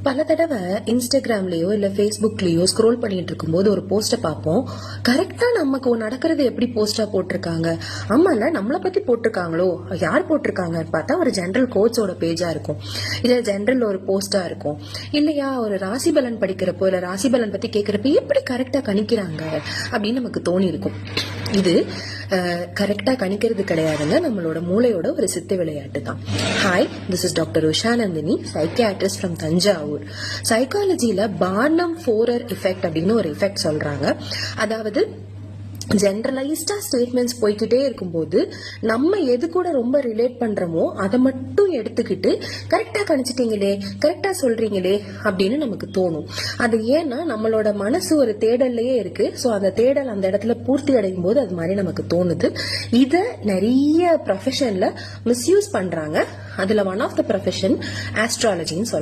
பல தடவை இன்ஸ்டாகிராம்லயோ இல்ல ஃபேஸ்புக்லயோ ஸ்க்ரோல் பண்ணிட்டு இருக்கும்போது ஒரு போஸ்ட பார்ப்போம். கரெக்டா நமக்கு நடக்கிறது எப்படி போஸ்டா போட்டிருக்காங்க, ஆமால நம்மளை பத்தி போட்டிருக்காங்களோ, யார் போட்டிருக்காங்கன்னு பார்த்தா ஒரு ஜெனரல் கோச்சோட பேஜா இருக்கும், இல்ல ஜெனரல் ஒரு போஸ்டா இருக்கும், இல்லையா ஒரு ராசி பலன் படிக்கிறப்போ இல்ல ராசி பலன் பத்தி கேட்கிறப்ப எப்படி கரெக்டா கணிக்கிறாங்க அப்படின்னு நமக்கு தோணி இருக்கும். இது கரெக்டா கணிக்கிறது கிடையாதுங்க, நம்மளோட மூளையோட ஒரு சித்து விளையாட்டு தான். Hi, this is doctor Ushanandhini, psychiatrist from Thanjavur. சைக்காலஜில பார்னம் ஃபோரர் எஃபெக்ட் அப்படின்னு ஒரு எஃபெக்ட் சொல்றாங்க. அதாவது ஜெனரலைஸ்டா ஸ்டேட்மெண்ட்ஸ் போய்கிட்டே இருக்கும்போது நம்ம எது கூட ரொம்ப ரிலேட் பண்றோமோ அதை மட்டும் எடுத்துக்கிட்டு கரெக்டா கணிச்சிட்டீங்களே, கரெக்டா சொல்றீங்களே அப்படின்னு நமக்கு தோணும். அது ஏன்னா நம்மளோட மனசு ஒரு தேடல்லையே இருக்கு. ஸோ அந்த தேடல் அந்த இடத்துல பூர்த்தி அடையும் போது அது மாதிரி நமக்கு தோணுது. இத நிறைய ப்ரொஃபஷன்ல மிஸ்யூஸ் பண்றாங்க. அதுல ஒன் ஆஃப் த ப்ரொஃபஷன் ஆஸ்ட்ராலஜின்னு சொல்றாங்க.